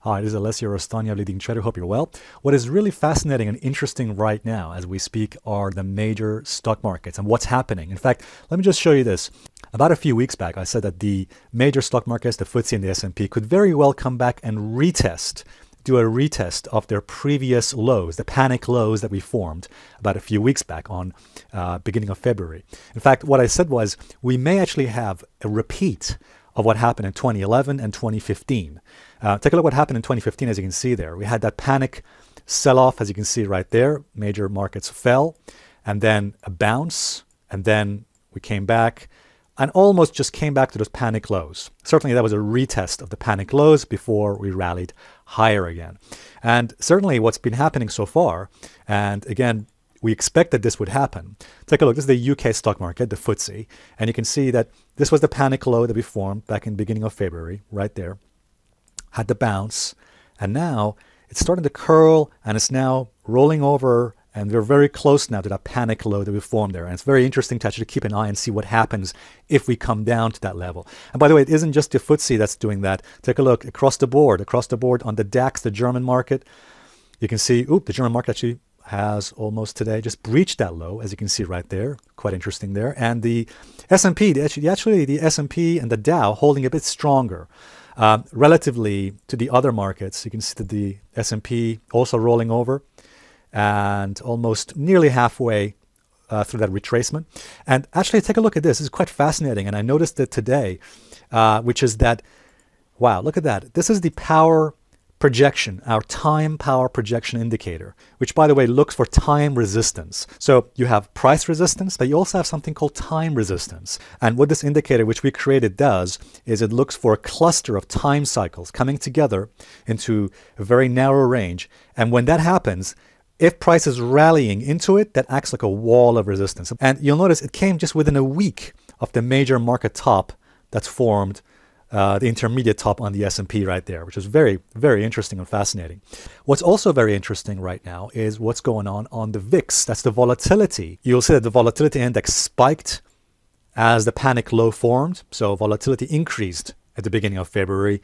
Hi, this is Alessio Rastani, leading trader. Hope you're well. What is really fascinating and interesting right now as we speak are the major stock markets and what's happening. In fact, let me just show you this. About a few weeks back, I said that the major stock markets, the FTSE and the S&P, could very well come back and do a retest of their previous lows, the panic lows that we formed about a few weeks back on beginning of February. In fact, what I said was we may actually have a repeat of what happened in 2011 and 2015. Take a look what happened in 2015, as you can see there. We had that panic sell-off, as you can see right there. Major markets fell, and then a bounce, and then we came back and almost just came back to those panic lows. Certainly that was a retest of the panic lows before we rallied higher again. And certainly what's been happening so far, and again, we expect that this would happen. Take a look. This is the UK stock market, the FTSE, and you can see that this was the panic low that we formed back in the beginning of February, right there. Had the bounce, and now it's starting to curl, and it's now rolling over, and we're very close now to that panic low that we formed there. And it's very interesting to actually keep an eye and see what happens if we come down to that level. And by the way, it isn't just the FTSE that's doing that. Take a look across the board on the DAX, the German market. You can see, the German market actually has almost today just breached that low, as you can see right there. Quite interesting there. And the S&P, actually the S&P and the Dow holding a bit stronger relatively to the other markets. You can see that the S&P also rolling over and almost nearly halfway through that retracement. And actually, take a look at this. This is quite fascinating. And I noticed it today, which is that, wow, look at that. This is the power projection, our time power projection indicator, which, by the way, looks for time resistance. So you have price resistance, but you also have something called time resistance. And what this indicator, which we created, does is it looks for a cluster of time cycles coming together into a very narrow range. And when that happens, if price is rallying into it, that acts like a wall of resistance. And you'll notice it came just within a week of the major market top that's formed, the intermediate top on the S&P right there, which is very, very interesting and fascinating. What's also very interesting right now is what's going on the VIX. That's the volatility. You'll see that the volatility index spiked as the panic low formed. So volatility increased at the beginning of February.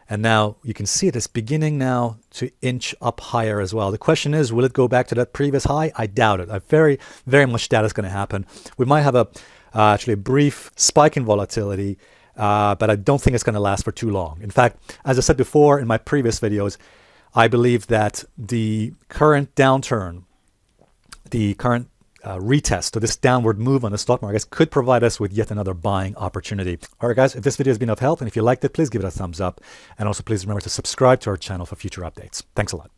And now you can see it is beginning now to inch up higher as well. The question is, will it go back to that previous high? I doubt it. I very, very much doubt it's going to happen. We might have actually a brief spike in volatility, but I don't think it's going to last for too long. In fact, as I said before in my previous videos, I believe that the current downturn, the current retest, so this downward move on the stock markets could provide us with yet another buying opportunity. All right, guys, if this video has been of help, and if you liked it, please give it a thumbs up. And also please remember to subscribe to our channel for future updates. Thanks a lot.